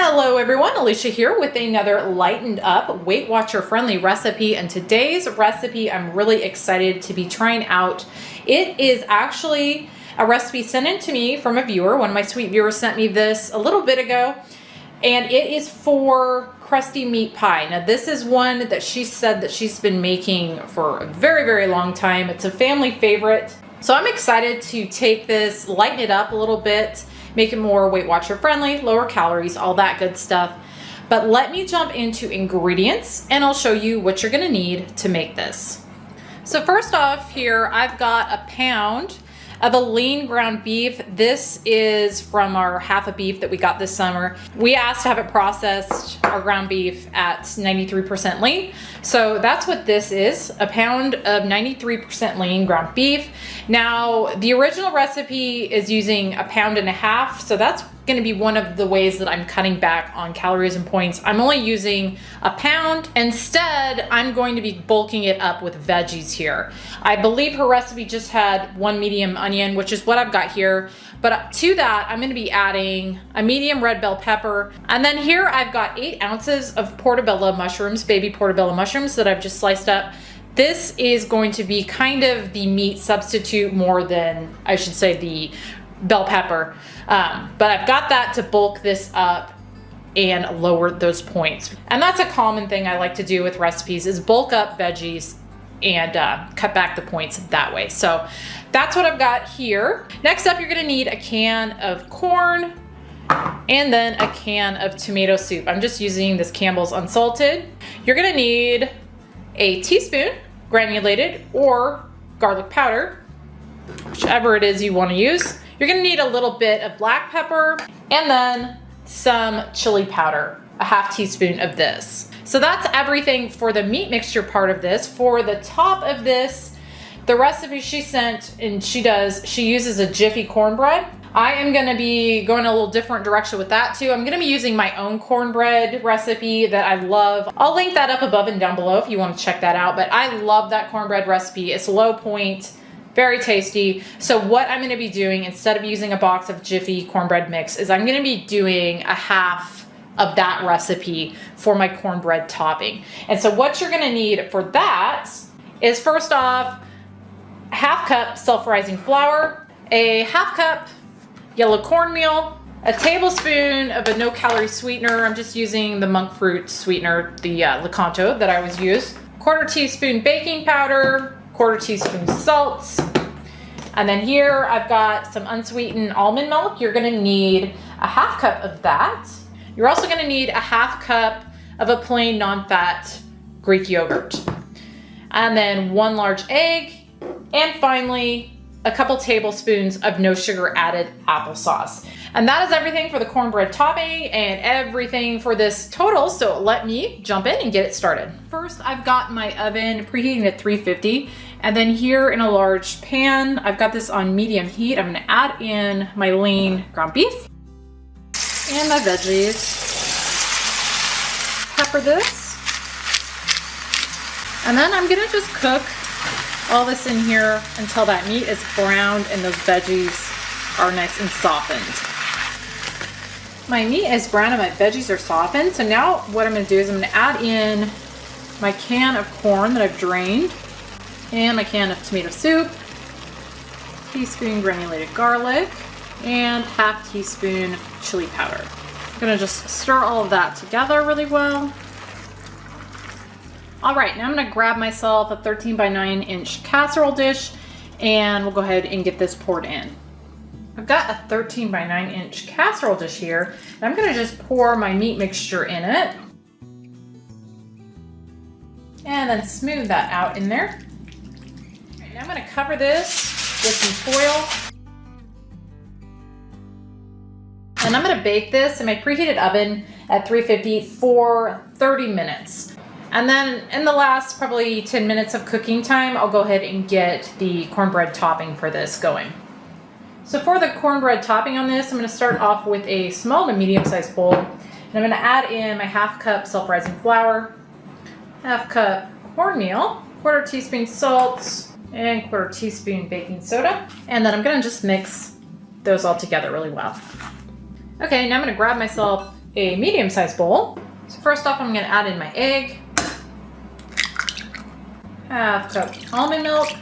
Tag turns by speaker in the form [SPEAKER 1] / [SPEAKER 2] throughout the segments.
[SPEAKER 1] Hello everyone, Alicia here with another lightened up Weight Watcher friendly recipe, and today's recipe I'm really excited to be trying out. It is actually a recipe sent in to me from a viewer. One of my sweet viewers sent me this a little bit ago, and it is for crusty meat pie. Now this is one that she said that she's been making for a very long time. It's a family favorite. So I'm excited to take this, lighten it up a little bit, make it more Weight Watcher friendly, lower calories, all that good stuff. But let me jump into ingredients and I'll show you what you're gonna need to make this. So first off here, I've got a pound of a lean ground beef. This is from our half a beef that we got this summer. We asked to have it processed, our ground beef, at 93% lean. So that's what this is, a pound of 93% lean ground beef. Now, the original recipe is using a pound and a half, so that's gonna be one of the ways that I'm cutting back on calories and points. I'm only using a pound. Instead, I'm going to be bulking it up with veggies here. I believe her recipe just had one medium onion, which is what I've got here. But to that, I'm gonna be adding a medium red bell pepper. And then here I've got 8 ounces of portobello mushrooms, baby portobello mushrooms that I've just sliced up. This is going to be kind of the meat substitute more than, I should say, the bell pepper. But I've got that to bulk this up and lower those points. And that's a common thing I like to do with recipes, is bulk up veggies and cut back the points that way. So that's what I've got here. Next up, you're gonna need a can of corn and then a can of tomato soup. I'm just using this Campbell's unsalted. You're gonna need a teaspoon granulated or garlic powder, whichever it is you wanna use. You're gonna need a little bit of black pepper and then some chili powder, a half teaspoon of this. So that's everything for the meat mixture part of this. For the top of this, the recipe she sent, and she uses a Jiffy cornbread. I am gonna be going a little different direction with that too. I'm gonna be using my own cornbread recipe that I love. I'll link that up above and down below if you wanna check that out, but I love that cornbread recipe. It's low point, very tasty. So what I'm gonna be doing, instead of using a box of Jiffy cornbread mix, is I'm gonna be doing a half of that recipe for my cornbread topping. And so what you're gonna need for that is, first off, a half cup self-rising flour, a half cup yellow cornmeal, a tablespoon of a no-calorie sweetener. I'm just using the monk fruit sweetener, the Licanto that I always use. 1/4 teaspoon baking powder, 1/4 teaspoon salt. And then here I've got some unsweetened almond milk. You're gonna need a half cup of that. You're also gonna need a half cup of a plain non-fat Greek yogurt. And then 1 large egg. And finally, a couple tablespoons of no sugar added applesauce. And that is everything for the cornbread topping and everything for this total. So let me jump in and get it started. First, I've got my oven preheating at 350. And then here in a large pan, I've got this on medium heat. I'm gonna add in my lean ground beef and my veggies. Pepper this. And then I'm gonna just cook all this in here until that meat is browned and those veggies are nice and softened. My meat is brown and my veggies are softened. So now what I'm gonna do is I'm gonna add in my can of corn that I've drained and my can of tomato soup, teaspoon granulated garlic, and half teaspoon chili powder. I'm gonna just stir all of that together really well. All right, now I'm gonna grab myself a 13 by 9 inch casserole dish and we'll go ahead and get this poured in. I've got a 13 by 9 inch casserole dish here, and I'm gonna just pour my meat mixture in it and then smooth that out in there. All right, now I'm gonna cover this with some foil. And I'm gonna bake this in my preheated oven at 350 for 30 minutes. And then in the last probably 10 minutes of cooking time, I'll go ahead and get the cornbread topping for this going. So for the cornbread topping on this, I'm gonna start off with a small to medium-sized bowl. And I'm gonna add in my half cup self-rising flour, half cup cornmeal, 1/4 teaspoon salt, and 1/4 teaspoon baking soda. And then I'm gonna just mix those all together really well. Okay, now I'm gonna grab myself a medium-sized bowl. So first off, I'm gonna add in my egg, half cup almond milk,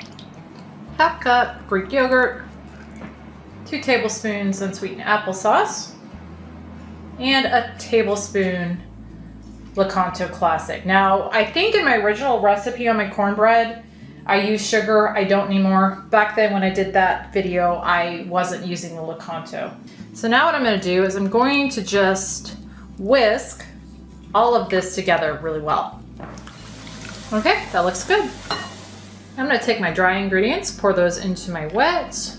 [SPEAKER 1] half cup Greek yogurt, 2 tablespoons unsweetened applesauce, and a tablespoon Lakanto Classic. Now, I think in my original recipe on my cornbread, I used sugar. I don't anymore. Back then when I did that video, I wasn't using the Lakanto. So now what I'm gonna do is I'm going to just whisk all of this together really well. Okay, that looks good. I'm gonna take my dry ingredients, pour those into my wet,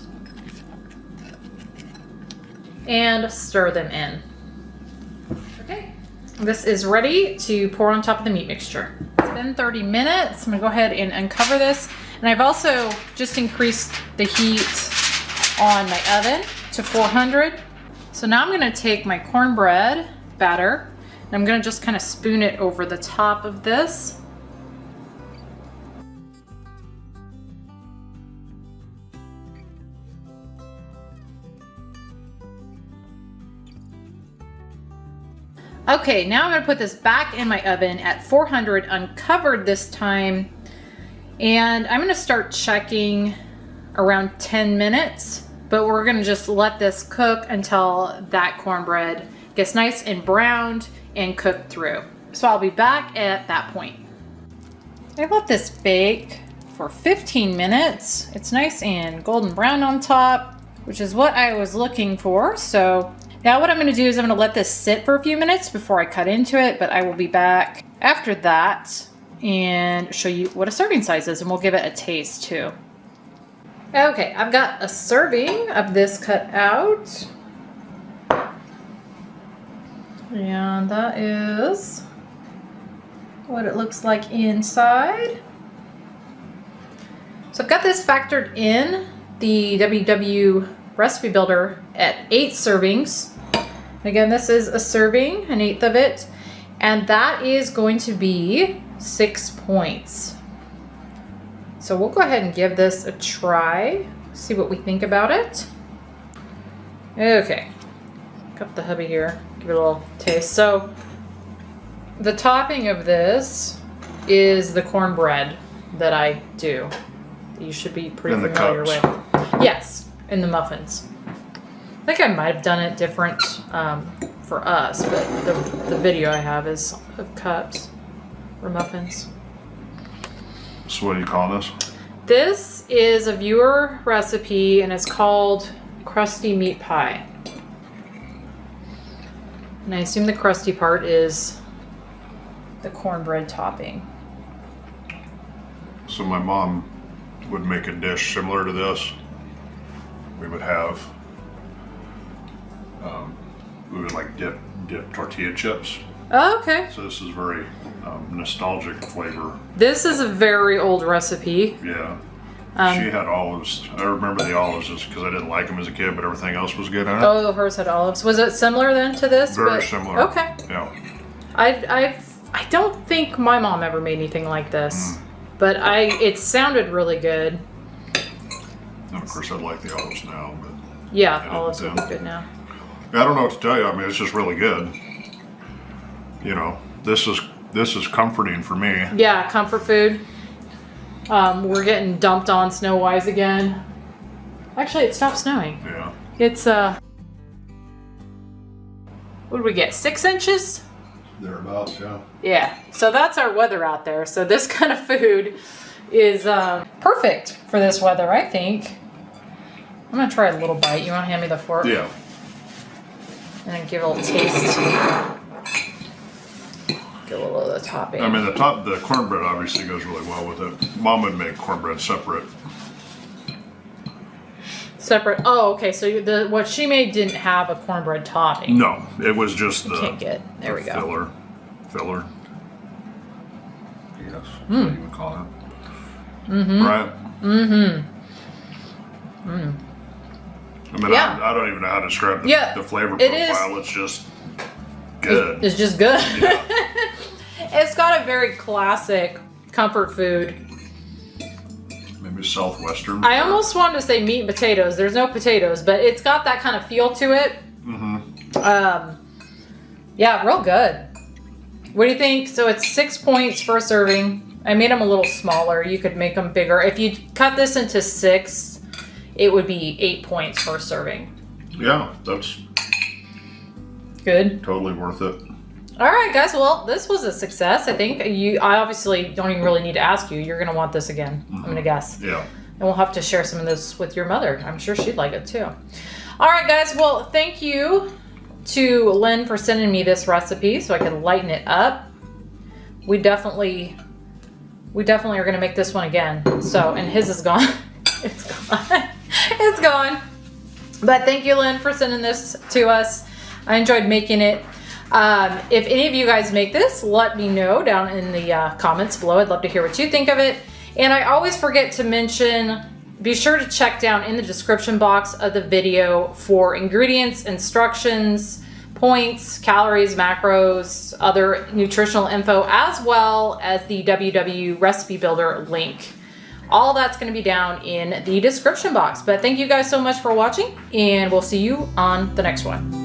[SPEAKER 1] and stir them in. Okay, this is ready to pour on top of the meat mixture. It's been 30 minutes. I'm gonna go ahead and uncover this. And I've also just increased the heat on my oven to 400. So now I'm gonna take my cornbread batter and I'm gonna just kind of spoon it over the top of this. Okay, now I'm gonna put this back in my oven at 400, uncovered this time. And I'm gonna start checking around 10 minutes, but we're gonna just let this cook until that cornbread gets nice and browned and cooked through. So I'll be back at that point. I let this bake for 15 minutes. It's nice and golden brown on top, which is what I was looking for. So now what I'm gonna do is I'm gonna let this sit for a few minutes before I cut into it, but I will be back after that and show you what a serving size is, and we'll give it a taste too. Okay, I've got a serving of this cut out. And that is what it looks like inside. So I've got this factored in the WW Recipe Builder at 8 servings. Again, this is a serving, an eighth of it, and that is going to be 6 points. So we'll go ahead and give this a try, see what we think about it. Okay, got the hubby here, give it a little taste. So the topping of this is the cornbread that I do. You should be pretty familiar with. Yes, in the muffins. I think I might have done it different for us, but the video I have is of cups or muffins.
[SPEAKER 2] So what do you call this?
[SPEAKER 1] This is a viewer recipe and it's called Crusty Meat Pie. And I assume the crusty part is the cornbread topping.
[SPEAKER 2] So my mom would make a dish similar to this. We would have, we would like dip tortilla chips.
[SPEAKER 1] Oh, okay.
[SPEAKER 2] So this is very nostalgic flavor.
[SPEAKER 1] This is a very old recipe.
[SPEAKER 2] Yeah. She had olives. I remember the olives just because I didn't like them as a kid, but everything else was good on it.
[SPEAKER 1] Oh, hers had olives. Was it similar then to this?
[SPEAKER 2] Very similar.
[SPEAKER 1] Okay.
[SPEAKER 2] Yeah.
[SPEAKER 1] I don't think my mom ever made anything like this, but it sounded really good.
[SPEAKER 2] And of course, I'd like the olives now, but
[SPEAKER 1] yeah, olives would be good now.
[SPEAKER 2] I don't know what to tell you. I mean, it's just really good. You know, this is comforting for me.
[SPEAKER 1] Yeah, comfort food. We're getting dumped on snow-wise again. Actually, it stopped snowing.
[SPEAKER 2] Yeah.
[SPEAKER 1] It's what did we get? 6 inches?
[SPEAKER 2] Thereabouts, yeah.
[SPEAKER 1] Yeah. So that's our weather out there. So this kind of food is perfect for this weather, I think. I'm gonna try a little bite. You want to hand me the fork?
[SPEAKER 2] Yeah.
[SPEAKER 1] And then give it a little taste. Get a little of the topping.
[SPEAKER 2] I mean, the cornbread obviously goes really well with it. Mom would make cornbread separate.
[SPEAKER 1] Separate. Oh, okay. So what she made didn't have a cornbread topping.
[SPEAKER 2] No, it was just the.
[SPEAKER 1] Can't get. There we go.
[SPEAKER 2] Filler. Yes. That's what you would call it. Mm-hmm. Right. Mm-hmm. Mm. I mean, yeah. I don't even know how to describe the flavor profile. It's just good.
[SPEAKER 1] It's just good.
[SPEAKER 2] Yeah.
[SPEAKER 1] It's got a very classic comfort food.
[SPEAKER 2] Maybe Southwestern.
[SPEAKER 1] I almost wanted to say meat and potatoes. There's no potatoes, but it's got that kind of feel to it. Mm-hmm. Yeah, real good. What do you think? So it's 6 points for a serving. I made them a little smaller. You could make them bigger. If you cut this into 6, it would be 8 points for a serving.
[SPEAKER 2] Yeah, that's
[SPEAKER 1] good.
[SPEAKER 2] Totally worth it.
[SPEAKER 1] All right, guys. Well, this was a success. I think I obviously don't even really need to ask you. You're gonna want this again. I'm gonna guess.
[SPEAKER 2] Yeah.
[SPEAKER 1] And we'll have to share some of this with your mother. I'm sure she'd like it too. All right, guys. Well, thank you to Lynn for sending me this recipe so I could lighten it up. We definitely are going to make this one again. So, and his is gone. It's gone. It's gone. But thank you, Lynn, for sending this to us. I enjoyed making it. If any of you guys make this, let me know down in the comments below. I'd love to hear what you think of it. And I always forget to mention, be sure to check down in the description box of the video for ingredients, instructions, points, calories, macros, other nutritional info, as well as the WW Recipe Builder link. All that's going to be down in the description box. But thank you guys so much for watching, and we'll see you on the next one.